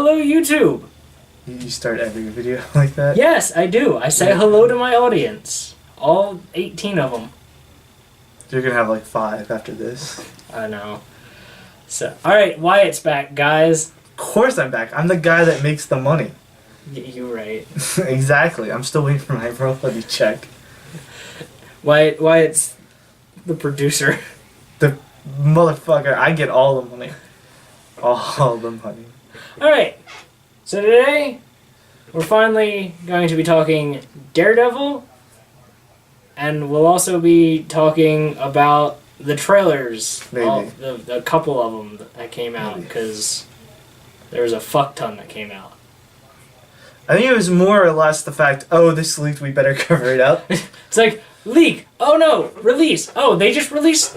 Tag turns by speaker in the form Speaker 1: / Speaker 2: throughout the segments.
Speaker 1: Hello, YouTube.
Speaker 2: You start every video like that?
Speaker 1: Yes, I do. I say hello to my audience. All 18 of them.
Speaker 2: You're gonna have like 5 after this.
Speaker 1: I know. So, alright, Wyatt's back, guys.
Speaker 2: Of course I'm back. I'm the guy that makes the money.
Speaker 1: You're right.
Speaker 2: Exactly. I'm still waiting for my royalty check.
Speaker 1: Wyatt's the producer.
Speaker 2: The motherfucker. I get all the money. All the money.
Speaker 1: Alright, so today we're finally going to be talking Daredevil, and we'll also be talking about the trailers.
Speaker 2: Maybe.
Speaker 1: The couple of them that came out, because there was a fuck ton that came out.
Speaker 2: I think it was more or less the fact, oh, this leaked, we better cover it up.
Speaker 1: It's like, leak! Oh no! Release! Oh, they just release!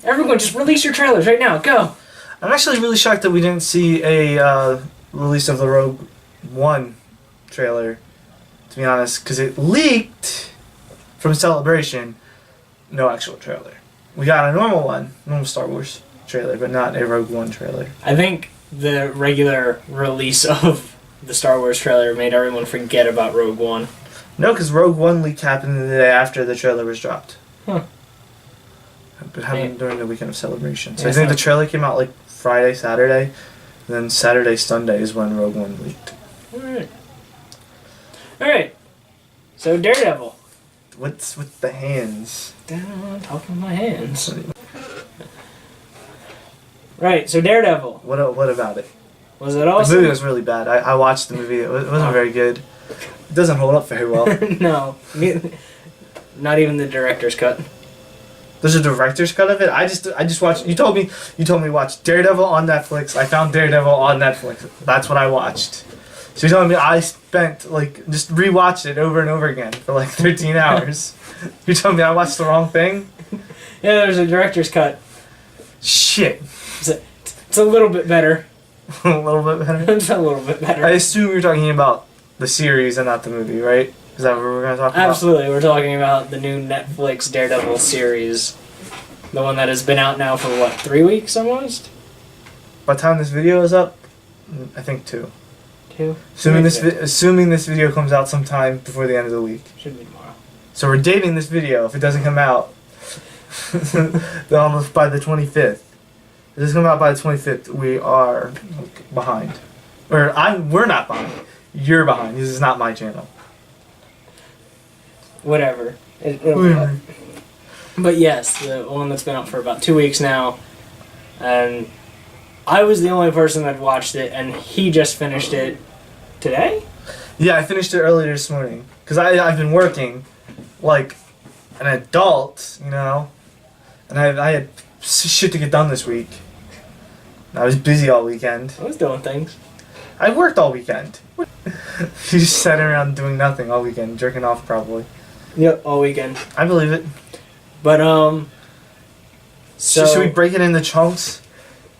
Speaker 1: Everyone, just release your trailers right now, go!
Speaker 2: I'm actually really shocked that we didn't see a release of the Rogue One trailer, to be honest, because it leaked from Celebration, no actual trailer. We got a normal Star Wars trailer, but not a Rogue One trailer.
Speaker 1: I think the regular release of the Star Wars trailer made everyone forget about Rogue One.
Speaker 2: No, because Rogue One leak happened the day after the trailer was dropped.
Speaker 1: Huh.
Speaker 2: It happened during the weekend of Celebration. So
Speaker 1: Yeah,
Speaker 2: I think the trailer came out like Friday, Saturday, and then Saturday, Sunday is when Rogue One leaked.
Speaker 1: Alright. So Daredevil.
Speaker 2: What's with the hands?
Speaker 1: Down top of my hands. Right, so Daredevil.
Speaker 2: What about it?
Speaker 1: Was it awesome?
Speaker 2: The movie was really bad. I watched the movie. It wasn't very good. It doesn't hold up very well.
Speaker 1: No. Not even the director's cut.
Speaker 2: There's a director's cut of it. I just watched. You told me watch Daredevil on Netflix. I found Daredevil on Netflix. That's what I watched. So you're telling me I spent just rewatched it over and over again for 13 hours. You're telling me I watched the wrong thing?
Speaker 1: Yeah, there's a director's cut.
Speaker 2: Shit.
Speaker 1: It's a little bit better.
Speaker 2: A little bit better.
Speaker 1: It's a little bit better.
Speaker 2: I assume you're talking about the series and not the movie, right? Is that what we're going to talk about?
Speaker 1: Absolutely, we're talking about the new Netflix Daredevil series. The one that has been out now for, 3 weeks almost?
Speaker 2: By the time this video is up, I think 2.
Speaker 1: 2?
Speaker 2: Assuming this video comes out sometime before the end of the week.
Speaker 1: Should be tomorrow.
Speaker 2: So we're dating this video if it doesn't come out almost by the 25th. If it doesn't come out by the 25th, we are behind. We're not behind. You're behind. This is not my channel.
Speaker 1: Whatever. It'll be up. But yes, the one that's been out for about 2 weeks now, and I was the only person that watched it, and he just finished it today?
Speaker 2: Yeah, I finished it earlier this morning. Because I've been working like an adult, and I had shit to get done this week. I was busy all weekend.
Speaker 1: I was doing things.
Speaker 2: I worked all weekend. You just sat around doing nothing all weekend, jerking off probably.
Speaker 1: Yep, all weekend.
Speaker 2: I believe it.
Speaker 1: But, so...
Speaker 2: Should we break it into chunks?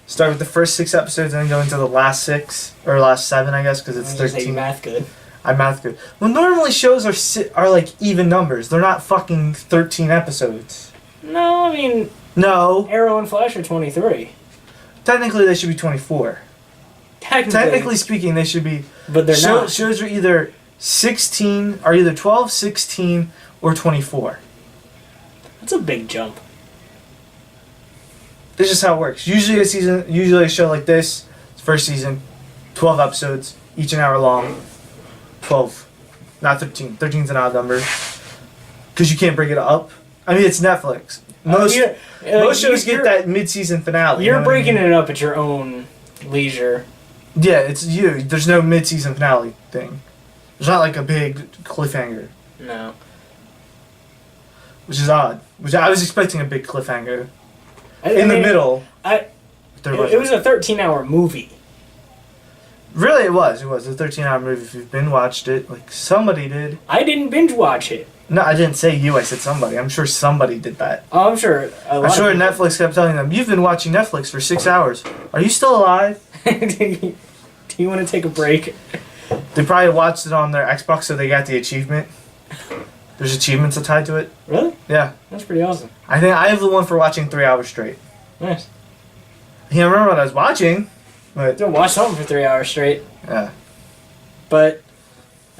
Speaker 2: Start with the first 6 episodes and then go into the last 6? Or last 7, I guess, because it's 13.
Speaker 1: Math good.
Speaker 2: I'm math good. Well, normally shows are even numbers. They're not fucking 13 episodes.
Speaker 1: No, I mean...
Speaker 2: No.
Speaker 1: Arrow and Flash are 23.
Speaker 2: Technically, they should be 24. Technically speaking, they should be...
Speaker 1: But they're not.
Speaker 2: Shows are either 12, 16, or 24.
Speaker 1: That's a big jump.
Speaker 2: This is how it works. Usually a show like this, first season, 12 episodes, each an hour long. 12, not 13. 13's an odd number. Because you can't break it up. I mean, it's Netflix. Most shows get that mid-season finale.
Speaker 1: You're breaking it up at your own leisure.
Speaker 2: Yeah, it's you. There's no mid-season finale thing. There's not a big cliffhanger.
Speaker 1: No.
Speaker 2: Which is odd. I was expecting a big cliffhanger. The middle.
Speaker 1: It was a 13-hour movie.
Speaker 2: Really, it was. It was a 13-hour movie. If you've binge watched it, somebody did.
Speaker 1: I didn't binge watch it.
Speaker 2: No, I didn't say you. I said somebody. I'm sure somebody did that.
Speaker 1: Oh, I'm sure.
Speaker 2: I'm sure Netflix kept telling them, "You've been watching Netflix for 6 hours. Are you still alive?
Speaker 1: Do you want to take a break?"
Speaker 2: They probably watched it on their Xbox, so they got the achievement. There's achievements tied to it.
Speaker 1: Really?
Speaker 2: Yeah.
Speaker 1: That's pretty awesome.
Speaker 2: I have the one for watching 3 hours straight.
Speaker 1: Nice.
Speaker 2: I can't remember what I was watching. But
Speaker 1: Don't watch something for 3 hours straight.
Speaker 2: yeah.
Speaker 1: But,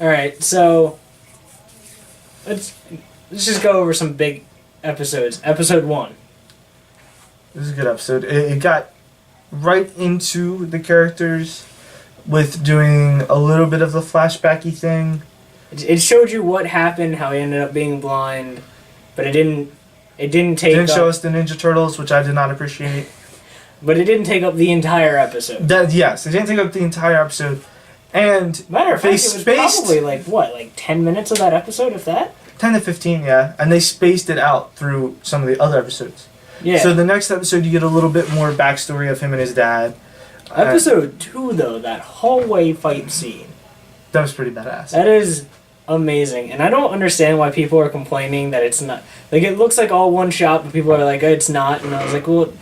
Speaker 1: alright, so let's just go over some big episodes. Episode 1.
Speaker 2: This is a good episode. It got right into the characters with doing a little bit of the flashbacky thing.
Speaker 1: It showed you what happened, how he ended up being blind, but it didn't take
Speaker 2: Show
Speaker 1: up,
Speaker 2: us the Ninja Turtles, which I did not appreciate.
Speaker 1: but it didn't take up the entire episode.
Speaker 2: Yes, it didn't take up the entire episode. And
Speaker 1: Matter of fact,
Speaker 2: they
Speaker 1: it was
Speaker 2: spaced
Speaker 1: probably like 10 minutes of that episode, if that?
Speaker 2: 10 to 15, yeah. And they spaced it out through some of the other episodes.
Speaker 1: Yeah.
Speaker 2: So the next episode, you get a little bit more backstory of him and his dad.
Speaker 1: Episode 2, though, that hallway fight scene.
Speaker 2: That was pretty badass.
Speaker 1: That is amazing. And I don't understand why people are complaining that it's not. Like, it looks like all one shot, but people are like, oh, it's not. And I was like, well,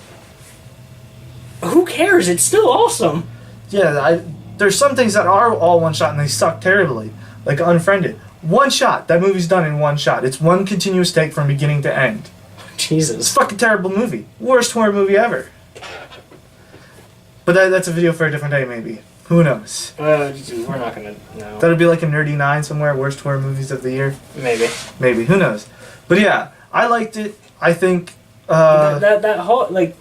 Speaker 1: who cares? It's still awesome.
Speaker 2: Yeah, there's some things that are all one shot and they suck terribly. Like Unfriended. One shot. That movie's done in one shot. It's one continuous take from beginning to end. It's
Speaker 1: Jesus.
Speaker 2: a fucking terrible movie. Worst horror movie ever. But that's a video for a different day, maybe. Who knows?
Speaker 1: We're not gonna know.
Speaker 2: That'll be like a Nerdy 9 somewhere. Worst horror movies of the year.
Speaker 1: Maybe.
Speaker 2: Maybe. Who knows? But yeah, I liked it. I think...
Speaker 1: that whole, like,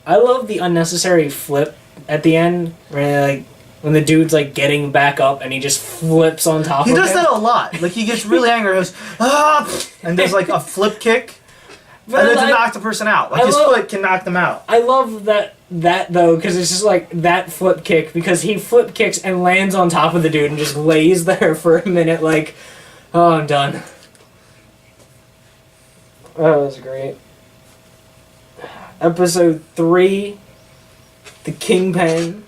Speaker 1: I love the unnecessary flip at the end, where, like, when the dude's, like, getting back up and he just flips on top of him.
Speaker 2: He does that a lot. Like, he gets really angry and goes, ah! And does, like, a flip kick.
Speaker 1: But
Speaker 2: And then to
Speaker 1: I-
Speaker 2: knock the person out. Like,
Speaker 1: I
Speaker 2: his
Speaker 1: love-
Speaker 2: foot can knock them out.
Speaker 1: I love that though, because it's just like that flip kick, because he flip kicks and lands on top of the dude and just lays there for a minute like, oh, I'm done. That was great. Episode 3, the Kingpin.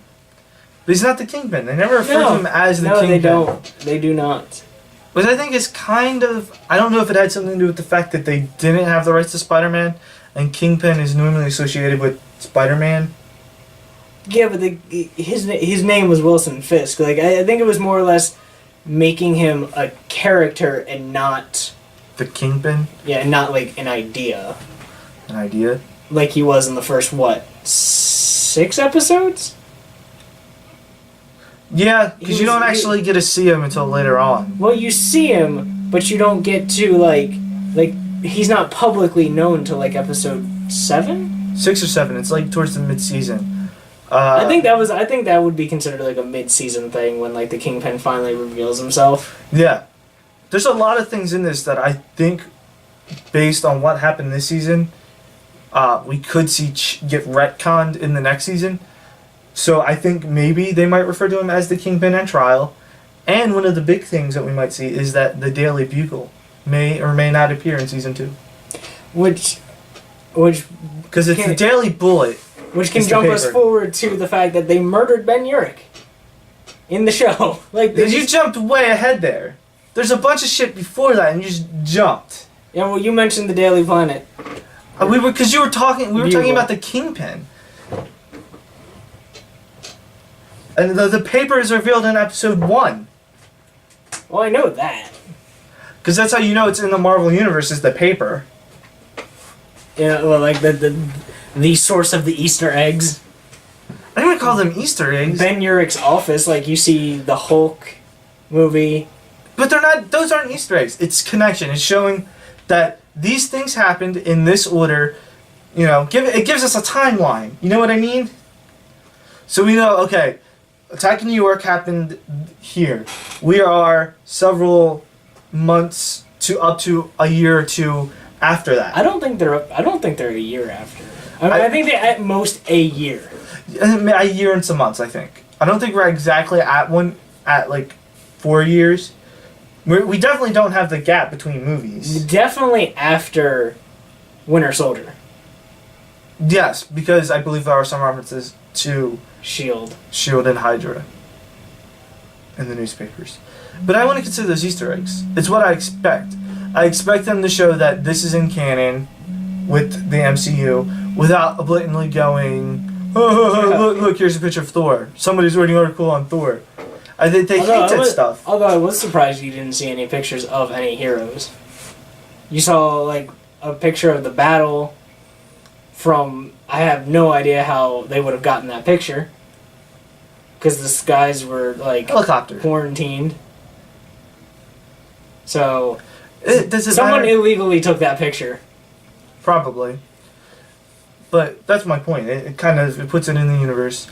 Speaker 2: But he's not the Kingpin. They never refer to him as the
Speaker 1: no,
Speaker 2: Kingpin.
Speaker 1: they don't. They do not.
Speaker 2: Which I think is kind of... I don't know if it had something to do with the fact that they didn't have the rights to Spider-Man, and Kingpin is normally associated with Spider-Man.
Speaker 1: Yeah, but his name was Wilson Fisk. Like, I think it was more or less making him a character and not...
Speaker 2: The Kingpin?
Speaker 1: Yeah, not like an idea.
Speaker 2: An idea?
Speaker 1: Like he was in the first, 6 episodes?
Speaker 2: Yeah, because you don't actually get to see him until later on.
Speaker 1: Well, you see him, but you don't get to, like, he's not publicly known till, like, episode 7?
Speaker 2: 6 or 7. It's like towards the mid-season.
Speaker 1: I think that would be considered, like, a mid-season thing when, like, the Kingpin finally reveals himself.
Speaker 2: Yeah. There's a lot of things in this that I think, based on what happened this season, we could see get retconned in the next season. So I think maybe they might refer to him as the Kingpin on trial. And one of the big things that we might see is that the Daily Bugle may or may not appear in season 2.
Speaker 1: Which
Speaker 2: Because it's the Daily Bullet.
Speaker 1: Which can
Speaker 2: It's the
Speaker 1: jump us
Speaker 2: paper.
Speaker 1: forward to the fact that they murdered Ben Urich in the show. Like,
Speaker 2: You jumped way ahead there. There's a bunch of shit before that, and you just jumped.
Speaker 1: Yeah, well, you mentioned the Daily Planet.
Speaker 2: We were talking
Speaker 1: Bugle.
Speaker 2: about the Kingpin. And the paper is revealed in episode 1.
Speaker 1: Well, I know that.
Speaker 2: Because that's how you know it's in the Marvel Universe, is the paper.
Speaker 1: Yeah, well, like the source of the Easter eggs.
Speaker 2: I don't even call them Easter eggs.
Speaker 1: Ben Urich's office, like you see the Hulk movie.
Speaker 2: But they're not, those aren't Easter eggs. It's connection. It's showing that these things happened in this order. You know, it gives us a timeline. You know what I mean? So we know, okay, Attack in New York happened here. We are several months to up to a year or two after that.
Speaker 1: I don't think they're a year after. I think they're at most a year.
Speaker 2: A year and some months, I think. I don't think we're exactly at like 4 years. We definitely don't have the gap between movies.
Speaker 1: Definitely after Winter Soldier.
Speaker 2: Yes, because I believe there are some references to
Speaker 1: Shield.
Speaker 2: Shield and Hydra in the newspapers. But I want to consider those Easter eggs. It's what I expect. I expect them to show that this is in canon with the MCU without blatantly going, oh, look, here's a picture of Thor. Somebody's writing an article on Thor. They hate that stuff.
Speaker 1: Although I was surprised you didn't see any pictures of any heroes. You saw, like, a picture of the battle from... I have no idea how they would have gotten that picture. because the skies were like
Speaker 2: Helicopter.
Speaker 1: quarantined. So
Speaker 2: Does it
Speaker 1: someone
Speaker 2: matter?
Speaker 1: illegally took that picture.
Speaker 2: Probably. But that's my point. It kind of it puts it in the universe.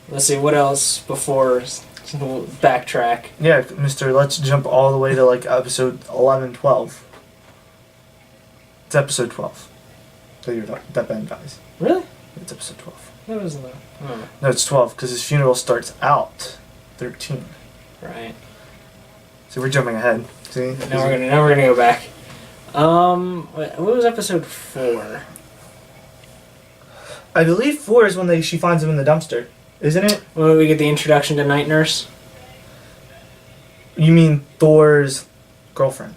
Speaker 1: Let's see what else before. We'll backtrack.
Speaker 2: Yeah, Mister. Let's jump all the way to like episode 11, 12. It's episode 12. That Ben dies.
Speaker 1: Really?
Speaker 2: It's episode 12.
Speaker 1: That was the. Oh,
Speaker 2: No, it's 12 because his funeral starts out 13.
Speaker 1: right.
Speaker 2: So we're jumping ahead. See?
Speaker 1: Now we're gonna go back. What was episode 4?
Speaker 2: I believe 4 is when she finds him in the dumpster, isn't it?
Speaker 1: When we get the introduction to Night Nurse.
Speaker 2: You mean Thor's girlfriend?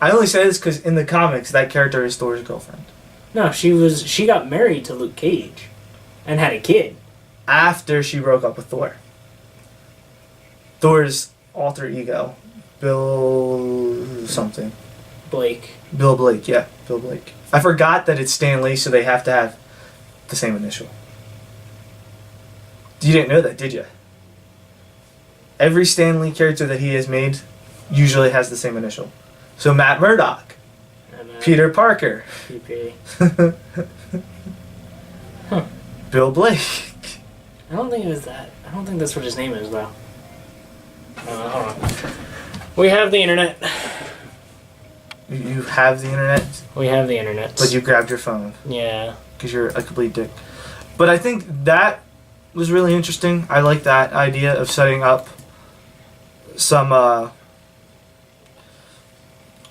Speaker 2: I only say this because in the comics, that character is Thor's girlfriend.
Speaker 1: No, she got married to Luke Cage, and had a kid.
Speaker 2: After she broke up with Thor. Thor's alter ego, Bill something.
Speaker 1: Blake.
Speaker 2: Bill Blake, yeah, Bill Blake. I forgot that it's Stan Lee, so they have to have the same initial. You didn't know that, did you? Every Stan Lee character that he has made usually has the same initial. So Matt Murdock,
Speaker 1: And,
Speaker 2: Peter Parker,
Speaker 1: PP.
Speaker 2: Bill Blake.
Speaker 1: I don't think it was that. I don't think that's what his name is, though. Hold on. We have the internet.
Speaker 2: You have the internet,
Speaker 1: We have the internet.
Speaker 2: but you grabbed your phone
Speaker 1: Yeah.
Speaker 2: because you're a complete dick. But I think that was really interesting. I like that idea of setting up some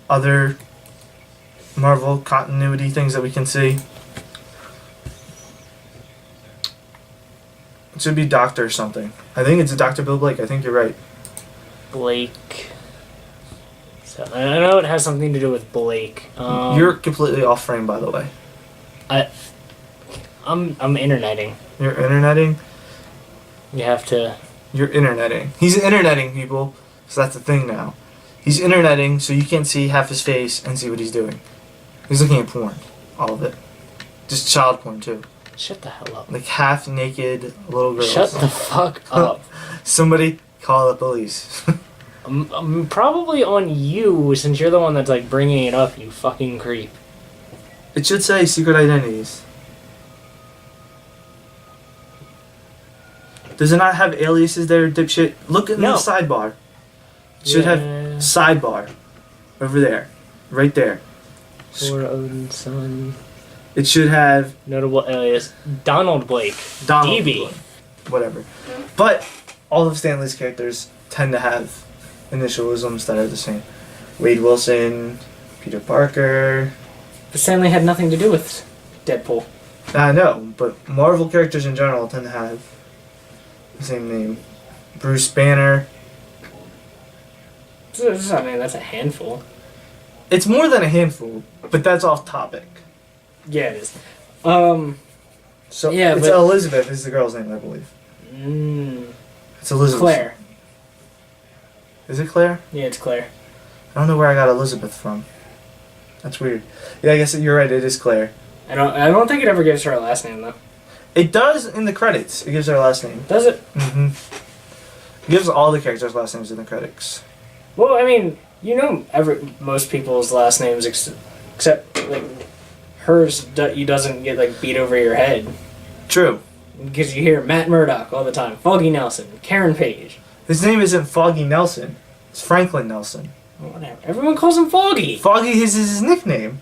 Speaker 2: other Marvel continuity things that we can see. It should be Doctor something. I think it's Dr. Bill Blake. I think you're right.
Speaker 1: Blake. So I know it has something to do with Blake.
Speaker 2: You're completely off frame, by the way.
Speaker 1: I'm interneting.
Speaker 2: You're interneting?
Speaker 1: You have to.
Speaker 2: You're interneting. He's interneting, people. So that's the thing now. He's interneting, so you can't see half his face and see what he's doing. He's looking at porn. All of it. Just child porn, too.
Speaker 1: Shut the hell up.
Speaker 2: Like half-naked little girls.
Speaker 1: Shut the fuck up.
Speaker 2: Somebody call the police.
Speaker 1: I'm probably on you since you're the one that's like bringing it up, you fucking creep.
Speaker 2: It should say secret identities. Does it not have aliases there, dipshit? Look in
Speaker 1: No.
Speaker 2: the sidebar. It should have sidebar. Over there. Right there.
Speaker 1: Thor Odin's son.
Speaker 2: It should have
Speaker 1: Notable alias. Donald Blake.
Speaker 2: Donald.
Speaker 1: DB.
Speaker 2: Whatever. But all of Stan Lee's characters tend to have initialisms that are the same. Wade Wilson, Peter Parker.
Speaker 1: But Stanley had nothing to do with Deadpool.
Speaker 2: I know, but Marvel characters in general tend to have the same name. Bruce Banner.
Speaker 1: I mean, that's a handful.
Speaker 2: It's more than a handful, but that's off topic.
Speaker 1: Yeah, it is.
Speaker 2: So
Speaker 1: Yeah,
Speaker 2: it's
Speaker 1: but-
Speaker 2: Elizabeth is the girl's name, I believe. It's Elizabeth.
Speaker 1: Claire.
Speaker 2: Is it Claire?
Speaker 1: Yeah, it's Claire.
Speaker 2: I don't know where I got Elizabeth from. That's weird. Yeah, I guess you're right. It is Claire.
Speaker 1: I don't think it ever gives her a last name though.
Speaker 2: It does in the credits. It gives her last name.
Speaker 1: Does it?
Speaker 2: Mm-hmm. It gives all the characters' last names in the credits.
Speaker 1: Well, I mean, you know, most people's last names except like hers. Doesn't get like beat over your head
Speaker 2: True.
Speaker 1: because you hear Matt Murdock all the time, Foggy Nelson, Karen Page.
Speaker 2: His name isn't Foggy Nelson. It's Franklin Nelson.
Speaker 1: Whatever. Everyone calls him Foggy.
Speaker 2: Foggy is his nickname.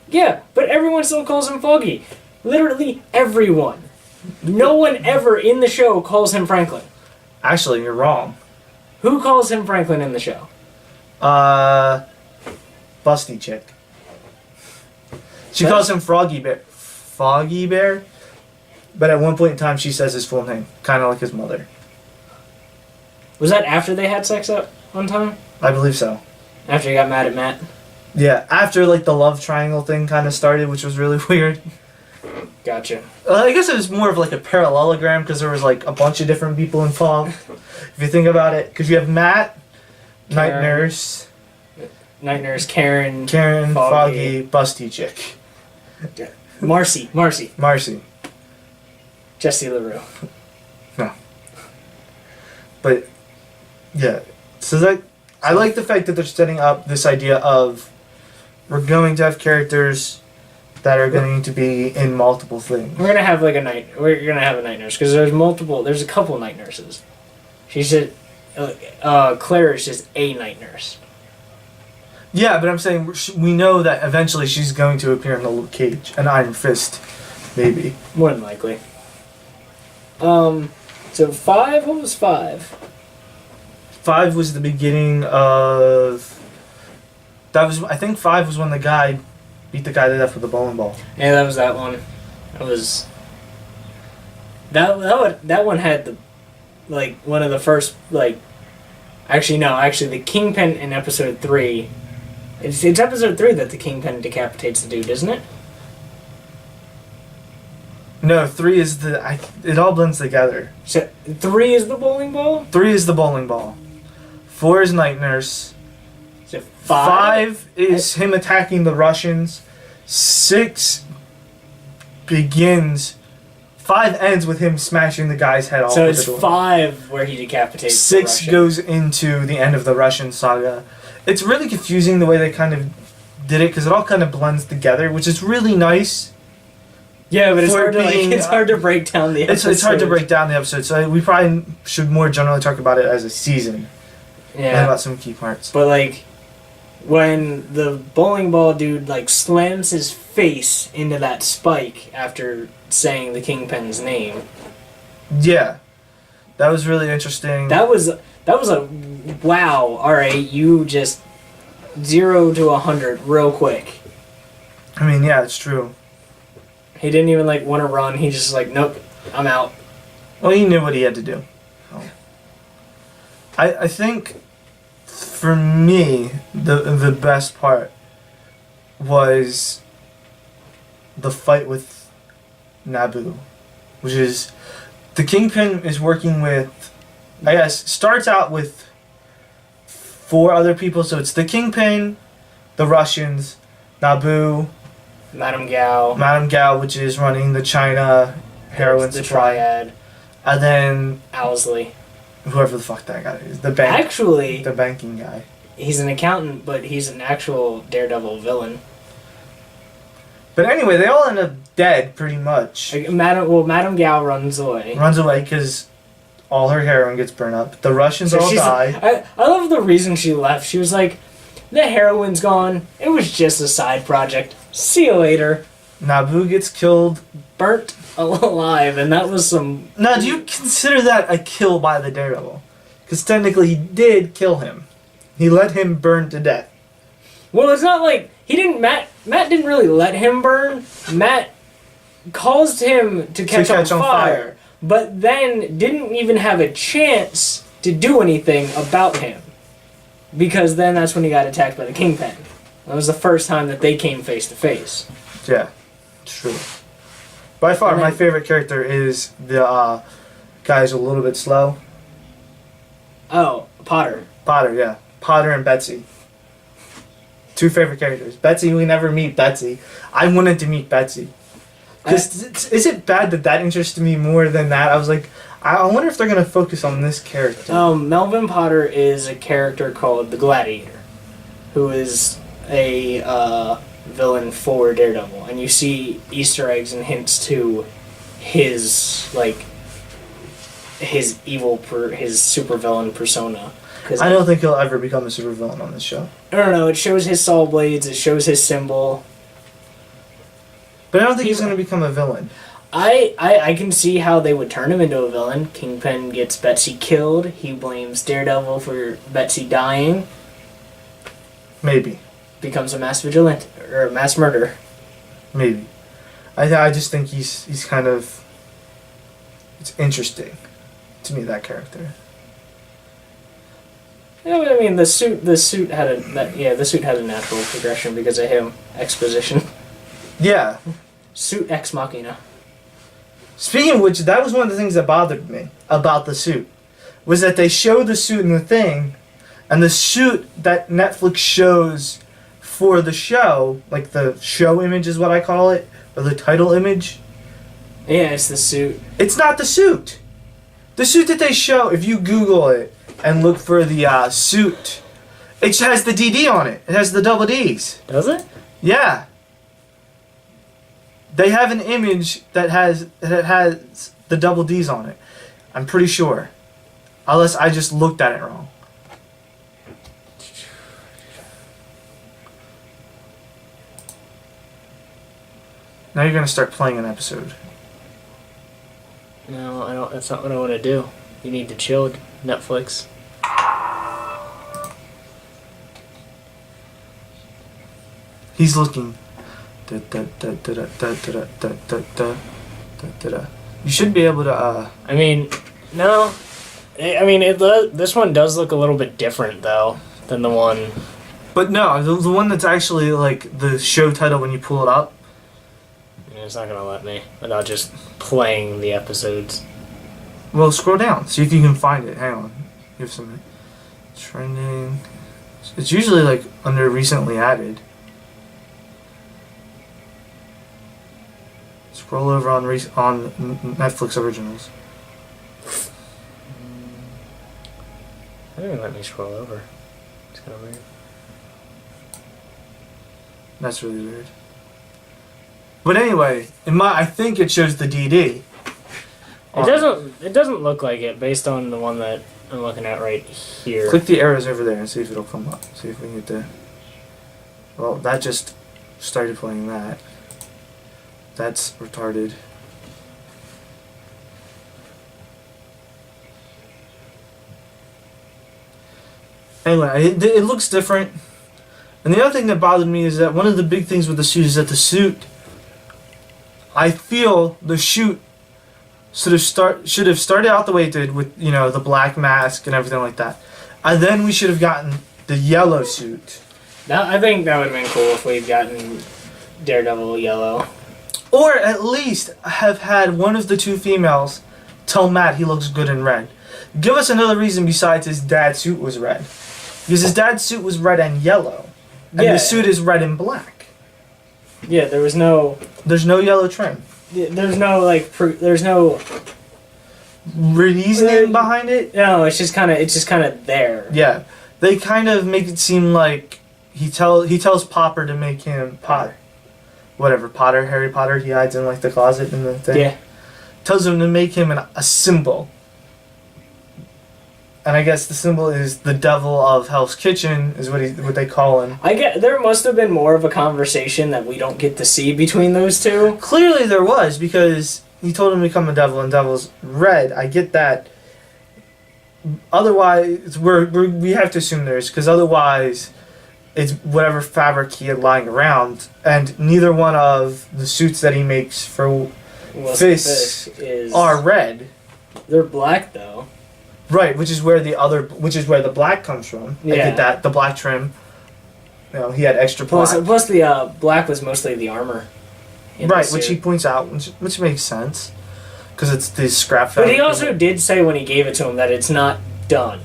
Speaker 1: Yeah, but everyone still calls him Foggy. Literally everyone. No one ever in the show calls him Franklin.
Speaker 2: Actually, you're wrong.
Speaker 1: Who calls him Franklin in the show?
Speaker 2: Busty chick. She
Speaker 1: What?
Speaker 2: calls him Froggy Bear. Foggy Bear? But at one point in time, she says his full name. Kind of like his mother.
Speaker 1: Was that after they had sex up one time?
Speaker 2: I believe so.
Speaker 1: After he got mad at Matt?
Speaker 2: Yeah, after like the love triangle thing kind of started, which was really weird.
Speaker 1: Gotcha.
Speaker 2: I guess it was more of like a parallelogram because there was like a bunch of different people involved. If you think about it, because you have Matt, Night
Speaker 1: Karen.
Speaker 2: Nurse,
Speaker 1: Night Nurse, Karen,
Speaker 2: Foggy, Busty chick,
Speaker 1: Marcy.
Speaker 2: Marcy.
Speaker 1: Jesse LaRue.
Speaker 2: No. But yeah, so that I like the fact that they're setting up this idea of we're going to have characters that are going to be in multiple things.
Speaker 1: We're gonna have a night nurse because there's a couple night nurses. She said, Claire is just a night nurse.
Speaker 2: Yeah, but I'm saying we know that eventually she's going to appear in the Luke Cage, an Iron Fist, maybe.
Speaker 1: More than likely. So 5. What was 5?
Speaker 2: 5 was the beginning of. I think 5 was when the guy beat the guy to death with a bowling ball.
Speaker 1: Yeah, that was that one. It was. That one had one of the first Actually, no. Actually, the Kingpin in episode 3. It's episode 3 that the Kingpin decapitates the dude, isn't it?
Speaker 2: No, 3 is it all blends together.
Speaker 1: So 3 is the bowling ball?
Speaker 2: 3 is the bowling ball. 4 is Night Nurse.
Speaker 1: So
Speaker 2: 5 is him attacking the Russians. 6 begins. 5 ends with him smashing the guy's head off.
Speaker 1: So
Speaker 2: with
Speaker 1: it's
Speaker 2: the door.
Speaker 1: 5 where he decapitates
Speaker 2: 6
Speaker 1: the Russian.
Speaker 2: goes into the end of the Russian saga. It's really confusing the way they kind of did it because it all kind of blends together, which is really nice.
Speaker 1: Yeah, but it's hard to break down the episode.
Speaker 2: It's hard to break down the episode, so we probably should more generally talk about it as a season.
Speaker 1: Yeah.
Speaker 2: And about some key parts.
Speaker 1: But when the bowling ball dude slams his face into that spike after saying the Kingpin's name.
Speaker 2: Yeah. That was really interesting.
Speaker 1: That was a wow, alright, you just 0 to 100 real quick.
Speaker 2: I mean, yeah, it's true.
Speaker 1: He didn't even want to run, he just nope, I'm out.
Speaker 2: Well, he knew what he had to do. Oh. I think for me the best part was the fight with Naboo, which is the Kingpin is working with, I guess, starts out with 4 other people, so it's the Kingpin, the Russians, Naboo,
Speaker 1: Madame Gao,
Speaker 2: which is running the China heroin
Speaker 1: the
Speaker 2: supply,
Speaker 1: triad,
Speaker 2: and then
Speaker 1: Owsley.
Speaker 2: whoever the fuck that guy is, the banking guy.
Speaker 1: He's an accountant, but he's an actual Daredevil villain.
Speaker 2: But anyway, they all end up dead, pretty much.
Speaker 1: Madame Gao runs away.
Speaker 2: Runs away because all her heroin gets burned up. The Russians all die.
Speaker 1: I love the reason she left. She was like, the heroin's gone. It was just a side project. See you later.
Speaker 2: Naboo gets killed.
Speaker 1: Burnt alive, and that was some...
Speaker 2: Now, do you consider that a kill by the Daredevil? Because technically he did kill him. He let him burn to death.
Speaker 1: Well, it's not he didn't... Matt didn't really let him burn. Matt caused him to catch on fire, but then didn't even have a chance to do anything about him. Because then that's when he got attacked by the Kingpin. That was the first time that they came face to face.
Speaker 2: Yeah, it's true. By far, my favorite character is the guy who's a little bit slow.
Speaker 1: Oh, Potter.
Speaker 2: Potter, yeah. Potter and Betsy. 2 favorite characters. Betsy, we never meet Betsy. I wanted to meet Betsy. Is it bad that interested me more than that? I was like, I wonder if they're going to focus on this character.
Speaker 1: Melvin Potter is a character called the Gladiator, who is a villain for Daredevil, and you see Easter eggs and hints to his his supervillain persona.
Speaker 2: I don't think he'll ever become a supervillain on this show.
Speaker 1: I don't know. It shows his saw blades. It shows his symbol.
Speaker 2: But I don't think he's going to become a villain.
Speaker 1: I can see how they would turn him into a villain. Kingpin gets Betsy killed. He blames Daredevil for Betsy dying.
Speaker 2: Maybe.
Speaker 1: Becomes a mass vigilante or a mass murderer.
Speaker 2: Maybe. I just think he's kind of... It's interesting to me, that character.
Speaker 1: Yeah, but I mean, the suit had a natural progression because of him. Exposition.
Speaker 2: Yeah.
Speaker 1: Suit ex machina.
Speaker 2: Speaking of which, that was one of the things that bothered me about the suit. Was that they showed the suit in the thing, and the suit that Netflix shows for the show, like the show image is what I call it, or the title image,
Speaker 1: Yeah, it's the suit.
Speaker 2: It's not the suit. The suit that they show, if you Google it and look for the suit, it has the DD on it. It has the double Ds.
Speaker 1: Does it?
Speaker 2: Yeah. They have an image that has the double D's on it. I'm pretty sure. Unless I just looked at it wrong. Now you're going to start playing an episode.
Speaker 1: No, I don't. That's not what I want to do. You need to chill, Netflix.
Speaker 2: He's looking. You should be able to.
Speaker 1: I mean, no. I mean, this one does look a little bit different though than the one.
Speaker 2: But no, the one that's actually like the show title when you pull it up.
Speaker 1: It's not gonna let me without just playing the episodes.
Speaker 2: Well, scroll down. See if you can find it. Hang on. You have some trending. It's usually like under recently added. Scroll over on Netflix originals.
Speaker 1: It didn't even let me scroll over. It's kind of weird.
Speaker 2: That's really weird. But anyway, I think it shows the DD.
Speaker 1: It doesn't look like it based on the one that I'm looking at right here.
Speaker 2: Click the arrows over there and see if it'll come up. See if we can get the. Well, that just started playing that. That's retarded. Anyway, it looks different. And the other thing that bothered me is that one of the big things with the suit is that the suit, I feel the shoot should have started out the way it did with, you know, the black mask and everything like that. And then we should have gotten the yellow suit.
Speaker 1: I think that would have been cool if we'd gotten Daredevil yellow.
Speaker 2: Or at least have had one of the two females tell Matt he looks good in red. Give us another reason besides his dad's suit was red. Because his dad's suit was red and yellow. And the suit is red and black.
Speaker 1: Yeah, there's no
Speaker 2: yellow trim.
Speaker 1: There's no, like, there's no
Speaker 2: reasoning behind it.
Speaker 1: No, it's just kind of there.
Speaker 2: Yeah. They kind of make it seem like he tells Popper to make him Potter. Whatever, Potter, Harry Potter, he hides in like the closet and the thing.
Speaker 1: Yeah.
Speaker 2: Tells him to make him a symbol. And I guess the symbol is the devil of Hell's Kitchen, is what they call him.
Speaker 1: There must have been more of a conversation that we don't get to see between those two.
Speaker 2: Clearly there was, because he told him to become a devil, and devil's red. I get that. Otherwise, we have to assume there is, because otherwise, it's whatever fabric he had lying around, and neither one of the suits that he makes for Fisk are red.
Speaker 1: They're black though.
Speaker 2: Right, which is where the black comes from. Yeah. I get that, the black trim. You know, he had extra black.
Speaker 1: Plus the black was mostly the armor.
Speaker 2: Right, which he points out, which makes sense, because it's the scrap fabric.
Speaker 1: But he also did say when he gave it to him that it's not done.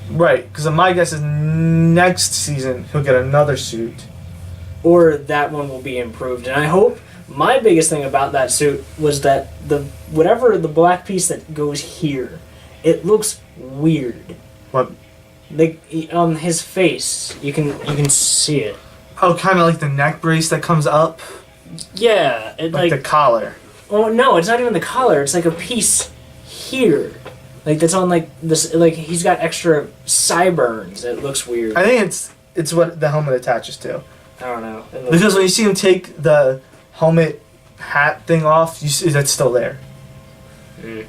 Speaker 2: Right, because my guess is next season he'll get another suit.
Speaker 1: Or that one will be improved. And I hope, my biggest thing about that suit was that whatever the black piece that goes here, it looks weird.
Speaker 2: What?
Speaker 1: Like, on his face, you can see it.
Speaker 2: Oh, kind of like the neck brace that comes up?
Speaker 1: Yeah.
Speaker 2: Like the collar.
Speaker 1: Oh, no, it's not even the collar. It's like a piece here. Like, that's on, like, this, like, he's got extra sideburns. It looks weird.
Speaker 2: I think it's what the helmet attaches to.
Speaker 1: I don't know.
Speaker 2: Because when you see him take the helmet hat thing off, you see that's still there.
Speaker 1: I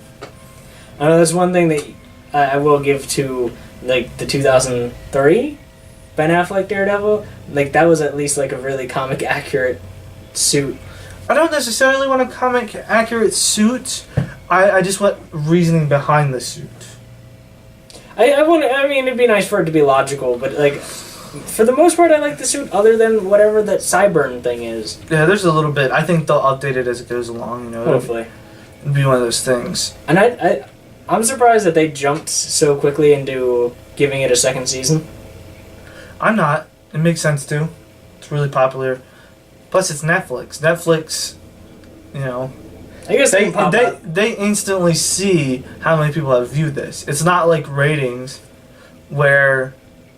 Speaker 1: know that's one thing that I will give to, like, the 2003 Ben Affleck Daredevil. Like, that was at least, like, a really comic accurate suit.
Speaker 2: I don't necessarily want a comic accurate suit. I just want reasoning behind the suit.
Speaker 1: I mean, it'd be nice for it to be logical, but, like, for the most part, I like the suit other than whatever that sideburn thing is.
Speaker 2: Yeah, there's a little bit. I think they'll update it as it goes along, you know.
Speaker 1: Hopefully.
Speaker 2: It'll be one of those things.
Speaker 1: And I'm surprised that they jumped so quickly into giving it a second season.
Speaker 2: I'm not. It makes sense, too. It's really popular. Plus, it's Netflix. Netflix You know,
Speaker 1: I guess they can pop up.
Speaker 2: they instantly see how many people have viewed this. It's not like ratings where,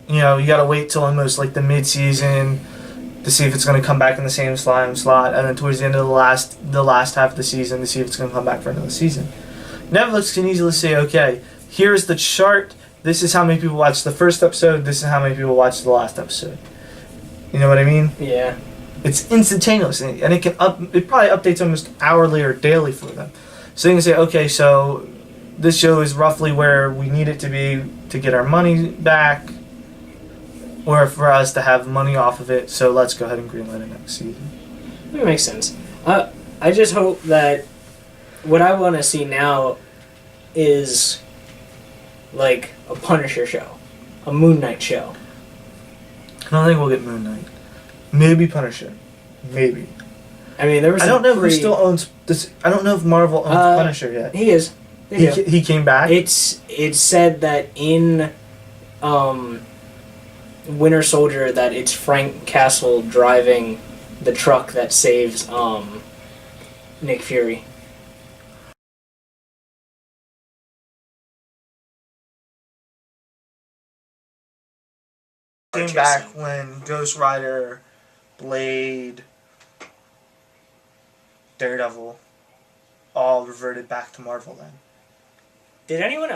Speaker 2: you know, you gotta wait till almost like the mid-season to see if it's gonna come back in the same slot, and then towards the end of the last half of the season to see if it's gonna come back for another season. Netflix can easily say, okay, here's the chart. This is how many people watched the first episode. This is how many people watched the last episode. You know what I mean?
Speaker 1: Yeah.
Speaker 2: It's instantaneous, and it it probably updates almost hourly or daily for them. So they can say, okay, so this show is roughly where we need it to be to get our money back, or for us to have money off of it. So let's go ahead and greenlight it next season.
Speaker 1: That makes sense. I just hope that what I want to see now is like a Punisher show, a Moon Knight show.
Speaker 2: I don't think we'll get Moon Knight. Maybe Punisher. Maybe.
Speaker 1: I mean, there was.
Speaker 2: I don't know who still owns this. I don't know if Marvel owns Punisher yet.
Speaker 1: He is.
Speaker 2: He came back.
Speaker 1: It's said that in Winter Soldier that it's Frank Castle driving the truck that saves Nick Fury.
Speaker 2: Came back when Ghost Rider, Blade, Daredevil all reverted back to Marvel then.
Speaker 1: Did anyone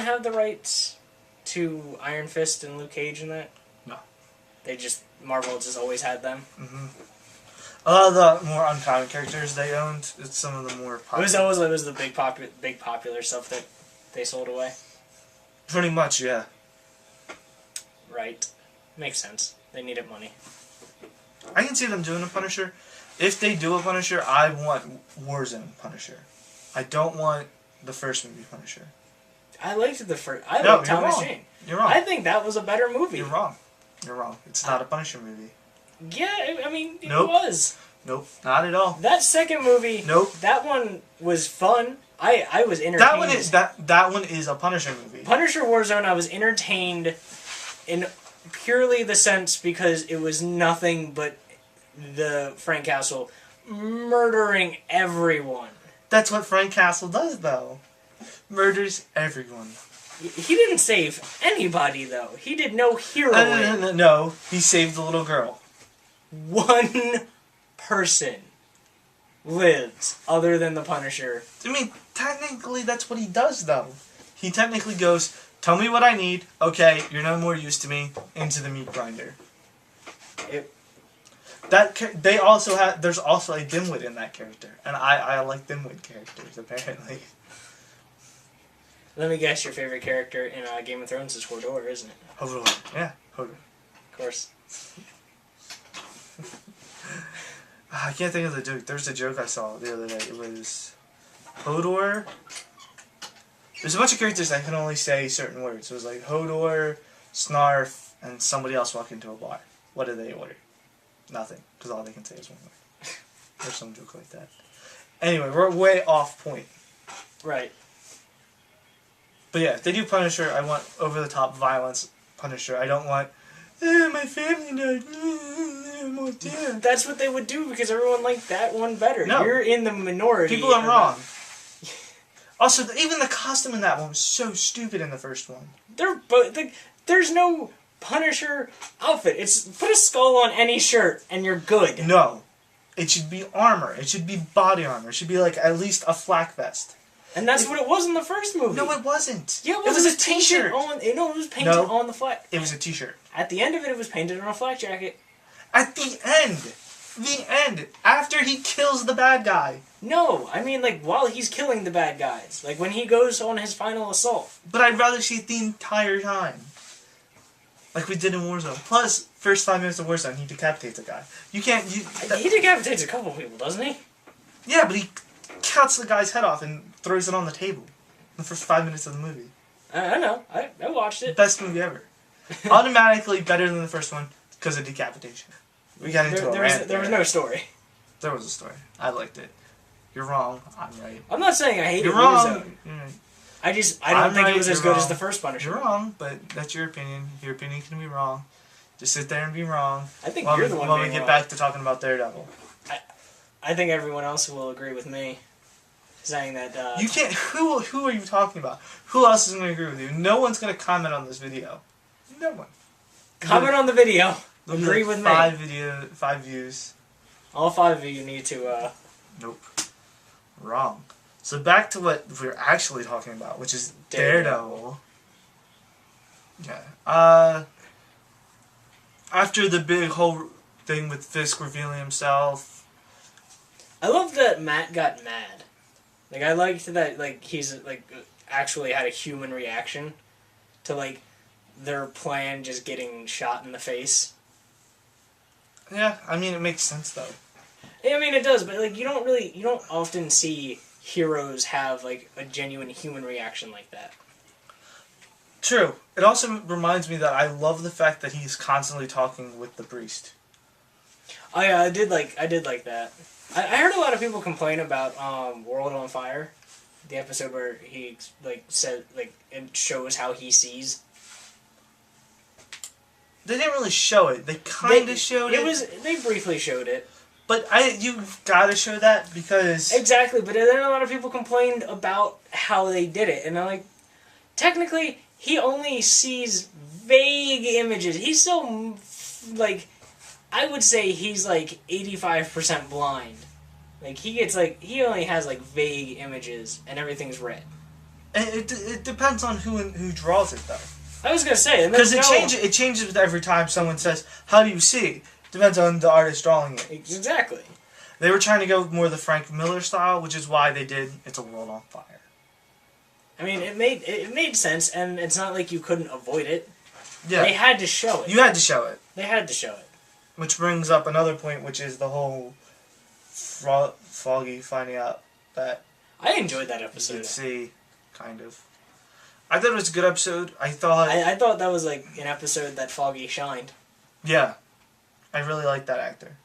Speaker 1: have the rights to Iron Fist and Luke Cage in that?
Speaker 2: No.
Speaker 1: Marvel just always had them?
Speaker 2: Mm-hmm. A lot of the more uncommon characters they owned, it's some of the more popular.
Speaker 1: It was the big popular stuff that they sold away?
Speaker 2: Pretty much, yeah.
Speaker 1: Right. Makes sense. They needed money.
Speaker 2: I can see them doing a Punisher. If they do a Punisher, I want Warzone Punisher. I don't want the first movie Punisher.
Speaker 1: I liked the first. I liked Thomas Jane.
Speaker 2: You're wrong.
Speaker 1: I think that was a better movie.
Speaker 2: You're wrong. You're wrong. It's not a Punisher movie.
Speaker 1: Yeah, I mean, it
Speaker 2: Nope.
Speaker 1: was.
Speaker 2: Nope, not at all.
Speaker 1: That second movie.
Speaker 2: Nope.
Speaker 1: That one was fun. I was entertained.
Speaker 2: That one is a Punisher movie.
Speaker 1: Punisher Warzone. I was entertained in purely the sense because it was nothing but the Frank Castle murdering everyone.
Speaker 2: That's what Frank Castle does, though. Murders everyone.
Speaker 1: He didn't save anybody, though. He did no heroing.
Speaker 2: No, he saved the little girl.
Speaker 1: One person lives other than the Punisher.
Speaker 2: I mean, technically that's what he does, though. He technically goes, tell me what I need. Okay, you're no more use to me. Into the meat grinder. There's also a dimwit in that character, and I like dimwit characters apparently.
Speaker 1: Let me guess, your favorite character in Game of Thrones is Hodor, isn't it?
Speaker 2: Hodor, yeah, Hodor.
Speaker 1: Of course.
Speaker 2: I can't think of the joke. There's a joke I saw the other day. It was Hodor. There's a bunch of characters that can only say certain words. It was like Hodor, Snarf, and somebody else walk into a bar. What do they order? Nothing, because all they can say is one word. There's some joke like that. Anyway, we're way off point.
Speaker 1: Right.
Speaker 2: But yeah, if they do Punisher, I want over-the-top violence Punisher. I don't want, my family died. Oh dear.
Speaker 1: That's what they would do because everyone liked that one better.
Speaker 2: No.
Speaker 1: You're in the minority.
Speaker 2: People are wrong. Also, even the costume in that one was so stupid in the first one.
Speaker 1: There's no Punisher outfit. It's put a skull on any shirt and you're good.
Speaker 2: No. It should be armor. It should be body armor. It should be like at least a flak vest.
Speaker 1: And that's what it was in the first movie.
Speaker 2: No, it wasn't.
Speaker 1: Yeah,
Speaker 2: it was a t-shirt.
Speaker 1: It was painted on the flak.
Speaker 2: It was a t-shirt.
Speaker 1: At the end of it was painted on a flak jacket.
Speaker 2: At the end. The end. After he kills the bad guy.
Speaker 1: No, I mean like while he's killing the bad guys. Like when he goes on his final assault.
Speaker 2: But I'd rather see it the entire time. Like we did in Warzone. Plus, first 5 minutes of Warzone, he decapitates a guy. You can't...
Speaker 1: He decapitates a couple people, doesn't he?
Speaker 2: Yeah, but he cuts the guy's head off and throws it on the table. In the first 5 minutes of the movie.
Speaker 1: I know. I watched it.
Speaker 2: Best movie ever. Automatically better than the first one because of decapitation. We got into a rant.
Speaker 1: There was no story.
Speaker 2: There was a story. I liked it. You're wrong. I'm right.
Speaker 1: I'm not saying I hate it.
Speaker 2: You're wrong. You're right.
Speaker 1: I don't think it was as good as the first Punisher.
Speaker 2: You're wrong, but that's your opinion. Your opinion can be wrong. Just sit there and be wrong.
Speaker 1: I think you're the one
Speaker 2: when we get back to talking about Daredevil.
Speaker 1: I think everyone else will agree with me, saying that.
Speaker 2: You can't. Who are you talking about? Who else is going to agree with you? No one's going to comment on this video. No one.
Speaker 1: Comment on the video. Agree with me.
Speaker 2: 5 views.
Speaker 1: All 5 of you need to.
Speaker 2: Nope. Wrong. So back to what we're actually talking about, which is Daredevil. Yeah. After the big whole thing with Fisk revealing himself.
Speaker 1: I love that Matt got mad. Like, I liked that, like, he's, like, actually had a human reaction to, like, their plan just getting shot in the face.
Speaker 2: Yeah, I mean, it makes sense, though.
Speaker 1: I mean, it does, but, like, you don't often see heroes have, like, a genuine human reaction like that.
Speaker 2: True. It also reminds me that I love the fact that he's constantly talking with the priest.
Speaker 1: Oh, yeah, I did like that. I heard a lot of people complain about World on Fire, the episode where he like said like it shows how he sees.
Speaker 2: They didn't really show it. They kind of showed it.
Speaker 1: They briefly showed it.
Speaker 2: But you've got to show that because
Speaker 1: Exactly, but then a lot of people complained about how they did it, and I'm like, technically, he only sees vague images. He's so like. I would say he's like 85% blind. Like he only has like vague images and everything's red.
Speaker 2: it depends on who draws it though.
Speaker 1: I was gonna say
Speaker 2: because it changes with every time someone says, "How do you see?" Depends on the artist drawing it.
Speaker 1: Exactly.
Speaker 2: They were trying to go more the Frank Miller style, which is why they did "It's a World on Fire."
Speaker 1: I mean, it made sense, and it's not like you couldn't avoid it.
Speaker 2: Yeah,
Speaker 1: they had to show it.
Speaker 2: You had to show it.
Speaker 1: They had to show it.
Speaker 2: Which brings up another point, which is the whole Foggy finding out that...
Speaker 1: I enjoyed that episode.
Speaker 2: You could see, kind of. I thought it was a good episode. I thought
Speaker 1: that was like an episode that Foggy shined.
Speaker 2: Yeah. I really like that actor.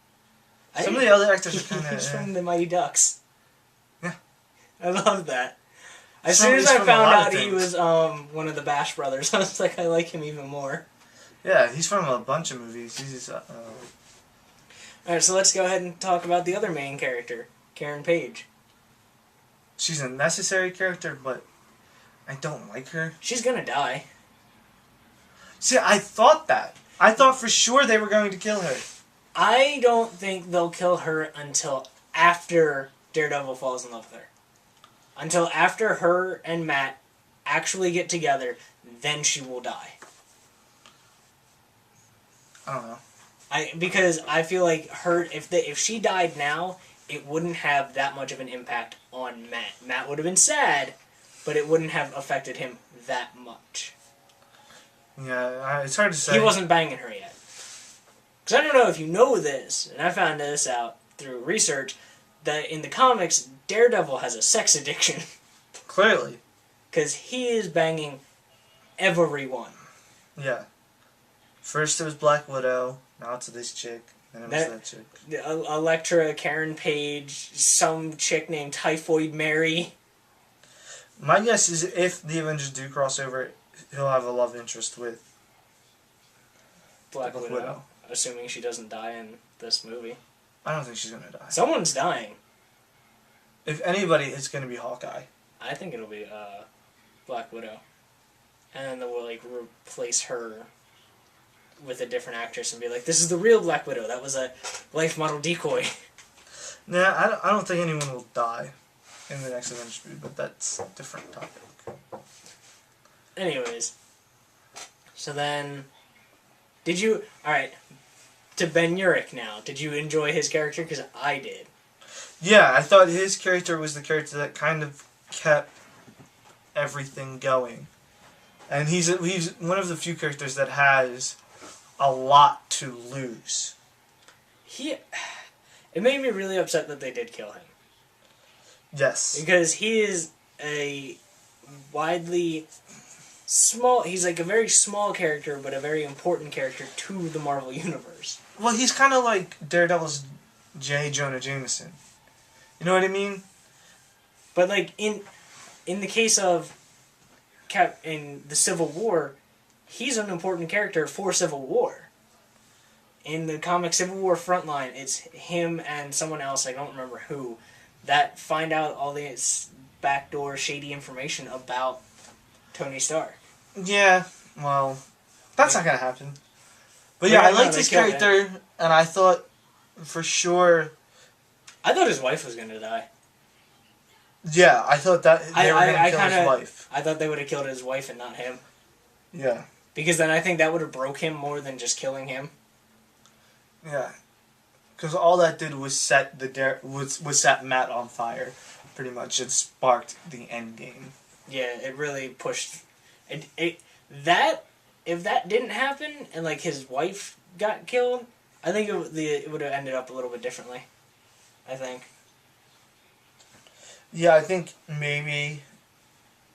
Speaker 2: Some of the other actors are kind of...
Speaker 1: He's from the Mighty Ducks.
Speaker 2: Yeah.
Speaker 1: I love that. As soon as I found out he was one of the Bash brothers, I was like, I like him even more.
Speaker 2: Yeah, he's from a bunch of movies. He's
Speaker 1: Alright, so let's go ahead and talk about the other main character, Karen Page.
Speaker 2: She's a necessary character, but I don't like her.
Speaker 1: She's gonna die.
Speaker 2: See, I thought that. I thought for sure they were going to kill her.
Speaker 1: I don't think they'll kill her until after Daredevil falls in love with her. Until after her and Matt actually get together, then she will die.
Speaker 2: I don't know.
Speaker 1: Because I feel like if she died now, it wouldn't have that much of an impact on Matt. Matt would have been sad, but it wouldn't have affected him that much.
Speaker 2: Yeah, it's hard to say.
Speaker 1: He wasn't banging her yet. Because I don't know if you know this, and I found this out through research, that in the comics, Daredevil has a sex addiction.
Speaker 2: Clearly.
Speaker 1: Because he is banging everyone.
Speaker 2: Yeah. First it was Black Widow, now it's this chick, then it was that chick.
Speaker 1: Elektra, Karen Page, some chick named Typhoid Mary.
Speaker 2: My guess is if the Avengers do cross over, he'll have a love interest with
Speaker 1: Black Widow. Assuming she doesn't die in this movie.
Speaker 2: I don't think she's going to die.
Speaker 1: Someone's dying.
Speaker 2: If anybody, it's going to be Hawkeye.
Speaker 1: I think it'll be Black Widow. And then they'll like replace her with a different actress and be like, this is the real Black Widow. That was a life model decoy.
Speaker 2: Nah, I don't think anyone will die in the next Avengers movie, but that's a different topic.
Speaker 1: Anyways. So then... Alright, to Ben Urich now. Did you enjoy his character? Because I did.
Speaker 2: Yeah, I thought his character was the character that kind of kept everything going. And he's one of the few characters that has a lot to lose.
Speaker 1: It made me really upset that they did kill him.
Speaker 2: Yes.
Speaker 1: Because he is a widely small... He's like a very small character, but a very important character to the Marvel Universe.
Speaker 2: Well, he's kind of like Daredevil's J. Jonah Jameson. You know what I mean?
Speaker 1: But like in the case of in the Civil War, he's an important character for Civil War. in the comic Civil War Frontline, it's him and someone else, I don't remember who, that find out all this backdoor shady information about Tony Stark.
Speaker 2: Yeah, well, that's not gonna happen. But yeah, I liked his character, and I thought for sure.
Speaker 1: I thought his wife was gonna die.
Speaker 2: Yeah, I thought that they were gonna kill his wife.
Speaker 1: I thought they would have killed his wife and not him.
Speaker 2: Yeah.
Speaker 1: Because then I think that would have broke him more than just killing him.
Speaker 2: Yeah. Because all that did was set set Matt on fire, pretty much. It sparked the end game.
Speaker 1: Yeah, it really pushed. That if that didn't happen and like his wife got killed, I think it would have ended up a little bit differently. I think.
Speaker 2: Yeah, I think maybe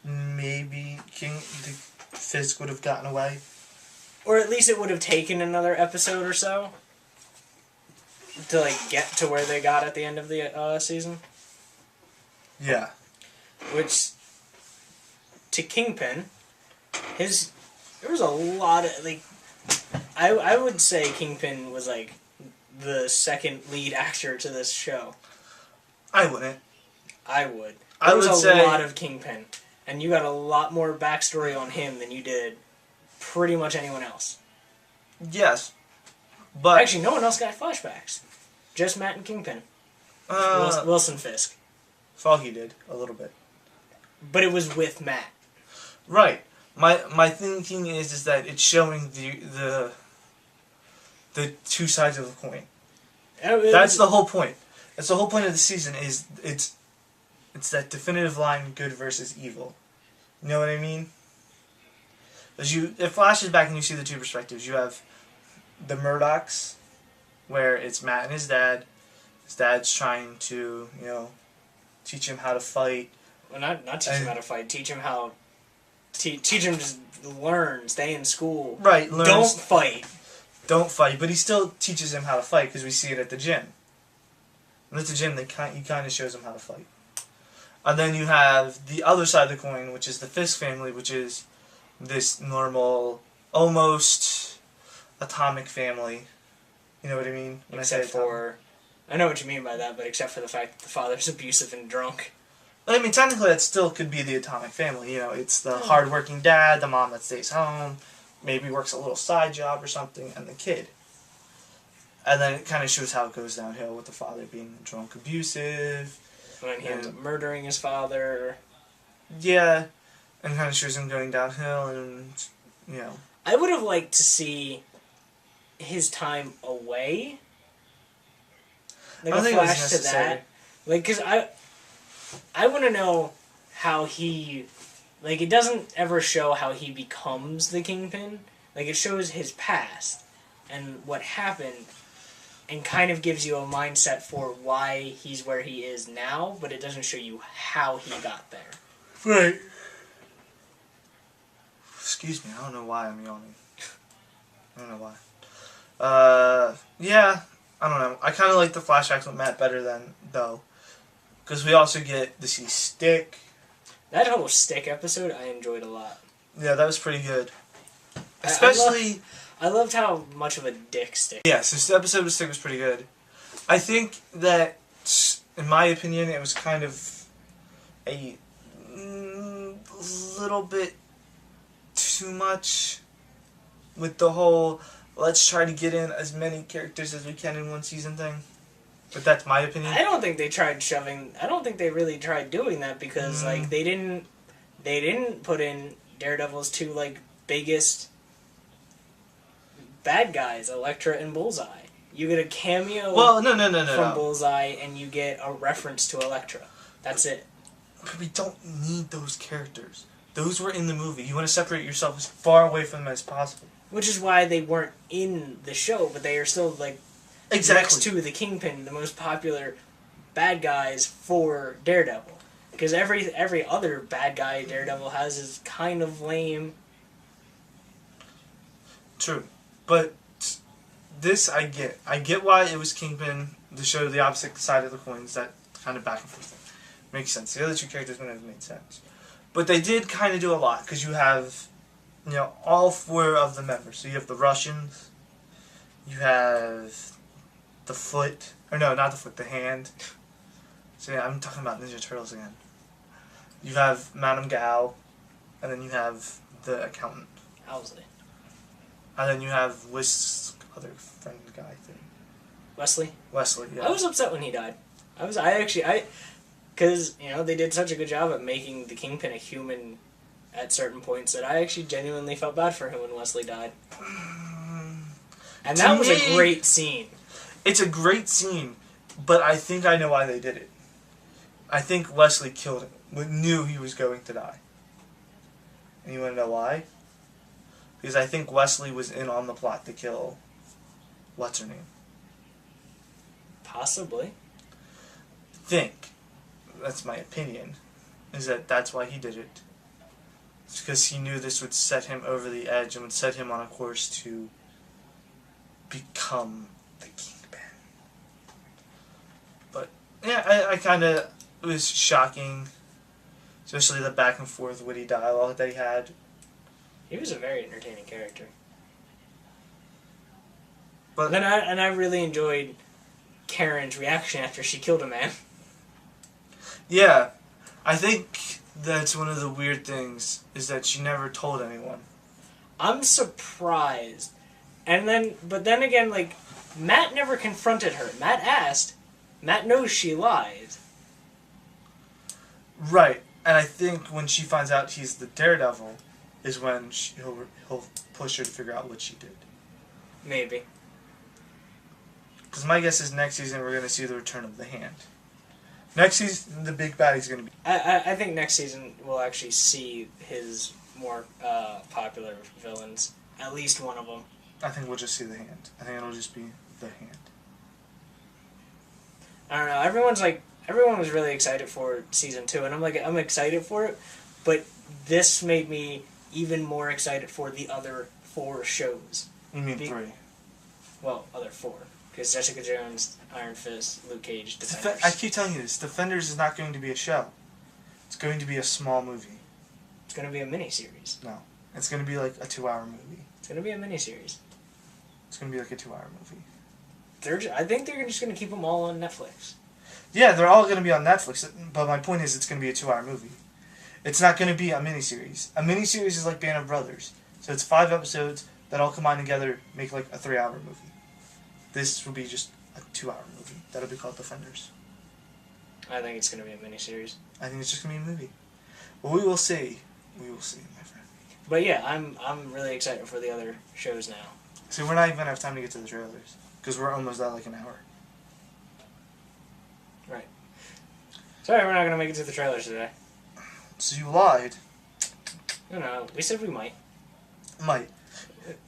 Speaker 2: the Fisk would have gotten away,
Speaker 1: or at least it would have taken another episode or so to like get to where they got at the end of the season.
Speaker 2: Yeah.
Speaker 1: Which to Kingpin, there was a lot of like. I would say Kingpin was like the second lead actor to this show.
Speaker 2: I wouldn't.
Speaker 1: I would.
Speaker 2: There was
Speaker 1: a lot of Kingpin, and you got a lot more backstory on him than you did pretty much anyone else.
Speaker 2: Yes, but
Speaker 1: actually, no one else got flashbacks. Just Matt and Kingpin. Wilson Fisk.
Speaker 2: Foggy did a little bit,
Speaker 1: but it was with Matt.
Speaker 2: Right. My thinking is that it's showing the two sides of the coin. That's the whole point. That's the whole point of the season. Is it's that definitive line, good versus evil. You know what I mean? It flashes back and you see the two perspectives. You have the Murdochs, where it's Matt and his dad. His dad's trying to, teach him how to fight.
Speaker 1: Well, not teach him how to fight. Teach him how. Teach him to learn. Stay in school.
Speaker 2: Right.
Speaker 1: Don't fight.
Speaker 2: Don't fight. But he still teaches him how to fight because we see it at the gym. And at the gym, he kind of shows him how to fight. And then you have the other side of the coin, which is the Fisk family, which is this normal, almost atomic family. You know what I mean?
Speaker 1: I know what you mean by that, but except for the fact that the father's abusive and drunk.
Speaker 2: I mean, technically, that still could be the atomic family. It's the hardworking dad, the mom that stays home, maybe works a little side job or something, and the kid. And then it kind of shows how it goes downhill with the father being drunk, abusive.
Speaker 1: And he ends up murdering his father.
Speaker 2: Yeah, and kind of shows him going downhill, and,
Speaker 1: I would have liked to see his time away. Like a flash to that. Like, because I want to know how he... Like, it doesn't ever show how he becomes the Kingpin. Like, it shows his past and what happened and kind of gives you a mindset for why he's where he is now, but it doesn't show you how he got there.
Speaker 2: Right. Excuse me, I don't know why I'm yawning. I don't know why. Yeah, I don't know. I kind of like the flashbacks with Matt better though. Because we also get to see Stick.
Speaker 1: That whole Stick episode I enjoyed a lot.
Speaker 2: Yeah, that was pretty good. Especially...
Speaker 1: I loved how much of a dick Stick.
Speaker 2: Yeah, so this episode of Stick was pretty good. I think that, in my opinion, it was kind of a little bit too much with the whole let's try to get in as many characters as we can in one season thing. But that's my opinion.
Speaker 1: I don't think they really tried doing that because like they didn't put in Daredevil's two like biggest bad guys, Elektra and Bullseye. You get a cameo from Bullseye and you get a reference to Elektra. That's it.
Speaker 2: But we don't need those characters. Those were in the movie. You want to separate yourself as far away from them as possible.
Speaker 1: Which is why they weren't in the show, but they are still like next to the Kingpin, the most popular bad guys for Daredevil. Because every other bad guy Daredevil has is kind of lame.
Speaker 2: True. But this I get. I get why it was Kingpin to show the opposite side of the coins, that kind of back and forth thing. Makes sense. The other two characters wouldn't have made sense. But they did kind of do a lot, because you have, all four of the members. So you have the Russians, You have the foot, or no, not the foot, the hand. So yeah, I'm talking about Ninja Turtles again. You have Madame Gao, and then you have the accountant.
Speaker 1: Owsley.
Speaker 2: And then you have Whisk's other friend guy thing.
Speaker 1: Wesley?
Speaker 2: Wesley, yeah.
Speaker 1: I was upset when he died. Because, they did such a good job at making the Kingpin a human at certain points that I actually genuinely felt bad for him when Wesley died. And that was a great scene.
Speaker 2: It's a great scene, but I think I know why they did it. I think Wesley killed him, knew he was going to die. And you want to know why? Because I think Wesley was in on the plot to kill... What's her name?
Speaker 1: Possibly.
Speaker 2: That's my opinion, is that that's why he did it. It's because he knew this would set him over the edge and would set him on a course to become the Kingpin. But, yeah, I kind of... It was shocking, especially the back and forth witty dialogue that he had.
Speaker 1: He was a very entertaining character.
Speaker 2: But
Speaker 1: I really enjoyed Karen's reaction after she killed a man.
Speaker 2: Yeah, I think that's one of the weird things, is that she never told anyone.
Speaker 1: I'm surprised. But then again, like, Matt never confronted her. Matt asked. Matt knows she lied.
Speaker 2: Right, and I think when she finds out he's the Daredevil, is when he'll push her to figure out what she did.
Speaker 1: Maybe.
Speaker 2: Because my guess is next season we're going to see the return of the Hand. Next season, the big baddie's going to be...
Speaker 1: I think next season we'll actually see his more popular villains. At least one of them.
Speaker 2: I think we'll just see the Hand. I think it'll just be the Hand.
Speaker 1: I don't know. Everyone was really excited for season 2, and I'm excited for it, but this made me even more excited for the other 4 shows.
Speaker 2: You mean 3?
Speaker 1: Well, other 4. Because Jessica Jones, Iron Fist, Luke Cage, Defenders.
Speaker 2: I keep telling you this. Defenders is not going to be a show. It's going to be a small movie.
Speaker 1: It's going to be a miniseries.
Speaker 2: No. It's going to be like a 2-hour movie.
Speaker 1: It's going to be a miniseries.
Speaker 2: It's going to be like a 2-hour movie.
Speaker 1: I think they're just going to keep them all on Netflix.
Speaker 2: Yeah, they're all going to be on Netflix, but my point is it's going to be a 2-hour movie. It's not going to be a miniseries. A miniseries is like Band of Brothers. So it's 5 episodes that all combine together, make like a 3-hour movie. This will be just a 2-hour movie. That'll be called Defenders.
Speaker 1: I think it's going to be a miniseries.
Speaker 2: I think it's just going to be a movie. Well, we will see. We will see, my friend.
Speaker 1: But yeah, I'm really excited for the other shows now.
Speaker 2: See, we're not even going to have time to get to the trailers. Because we're almost at like an hour.
Speaker 1: Right. Sorry, we're not going to make it to the trailers today.
Speaker 2: So you lied.
Speaker 1: No, we said we might.
Speaker 2: Might.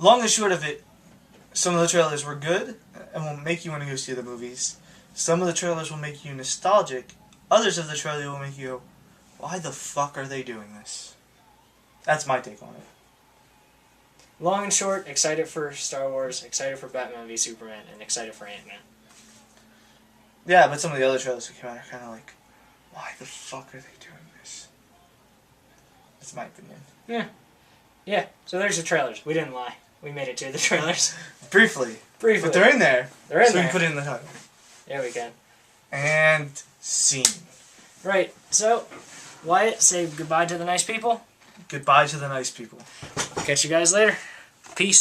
Speaker 2: Long and short of it, some of the trailers were good and will make you want to go see the movies. Some of the trailers will make you nostalgic. Others of the trailer will make you go, why the fuck are they doing this? That's my take on it.
Speaker 1: Long and short, excited for Star Wars, excited for Batman v Superman, and excited for Ant-Man.
Speaker 2: Yeah, but some of the other trailers that came out are kind of like, why the fuck are they doing this? That's my opinion.
Speaker 1: Yeah. Yeah, so there's the trailers. We didn't lie. We made it to the trailers.
Speaker 2: Briefly.
Speaker 1: Briefly.
Speaker 2: But they're in there.
Speaker 1: They're in
Speaker 2: so
Speaker 1: there.
Speaker 2: we can put it in the title.
Speaker 1: Yeah, we can.
Speaker 2: And scene.
Speaker 1: Right, so, Wyatt, say goodbye to the nice people.
Speaker 2: Goodbye to the nice people.
Speaker 1: Catch you guys later. Peace.